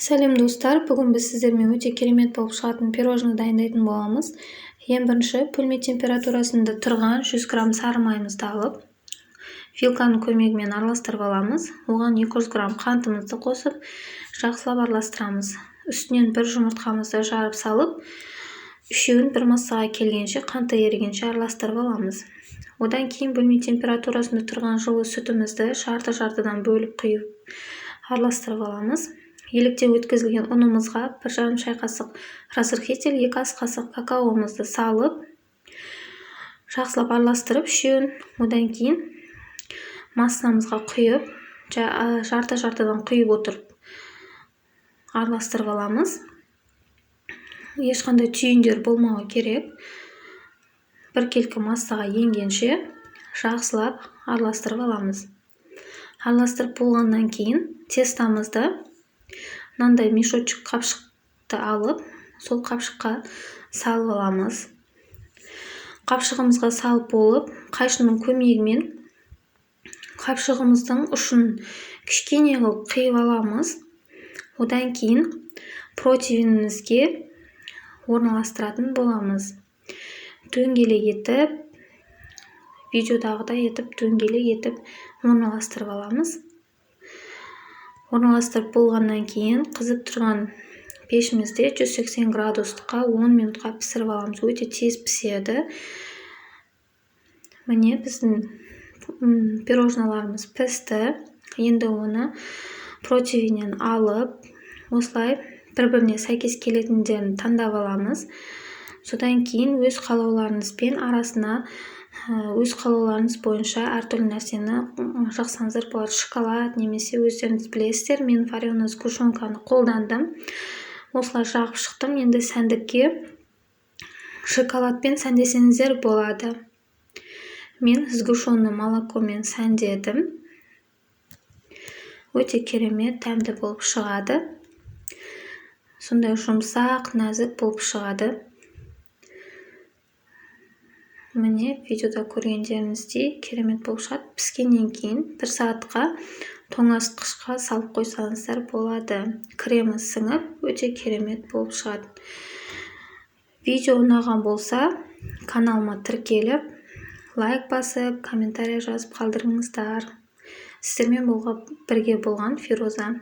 Сәлем достар, бүгін біз сіздермен өте керемет болып шығатын пирожный дайындайтын боламыз. Ең бірінші бөлме температурасында тұрған 100 грамм сары майымызды алып, вилканың көмегімен араластырып аламыз. Оған 200 грамм қантымызды қосып, жақсылап араластырамыз. Үстінен бір жұмыртқамызды жарып салып, үшеуін бір массаға келгенше, қанты ерігенше араластырып аламыз. Одан кейін бөлме температурасында тұрған жылы сүтімізді жарты-жартыдан бөліп құйып араластырып аламыз. Еліктен өткізілген ұнымызға 1,5 шай қасық разрыхитель, 2 ас қасық какаомызды салып, жақсылап араластырып, үшеуін одан кейін массамызға құйып, жарты-жартыдан құйып отырып араластырып аламыз. Ешқандай түйіндер болмауы керек. Біркелкі массаға енгенше жақсылап араластырып аламыз. Араластырып болғаннан кейін тестамызды мынандай мешочек қапшықты алып, сол қапшыққа салып аламыз. Қапшығымызға салып болып, қайшының көмегімен қапшығымыздың ұшын кішкене қылып қиып аламыз. Одан кейін противенімізге орналастыратын боламыз. Дөңгелек етіп, видеодағыдай етіп, дөңгелек етіп орналастырып аламыз. Орналастырып болғаннан кейін қызып тұрған пешімізде 180 градусқа 10 минутқа пісіріп аламыз. Өте тез піседі. Міне біздің пирожналарымыз пісті. Енді оны противеннен алып, осылай бір-біріне сәйкес келетіндерін таңдап аламыз. Содан кейін өз қалауларыңызбен арасына өз қалауларыңыз бойынша әртүрлі нәрсені жақсаңыздар болады. Шоколад немесе өздеріңіз білесіздер. Мен вареный сгущенканы қолдандым. Осылай жағып шықтым. Енді сәндікке шоколадпен сәндесеңіздер болады. Мен сгущенный молокомен сәндедім. Өте керемет, дәмді болып шығады. Сондай жұмсақ, нәзік болып шығады. Міне, видеода көргендеріңіздей керемет болып шығады. Піскеннен кейін 1 сағатқа тоңазытқышқа салып қойсаңыздар болады. Кремі сіңіп, өте керемет болып шығады. Видео ұнаған болса, каналыма тіркеліп, лайк басып, комментарий жазып қалдырыңыздар. Сіздермен бірге болған Фироза.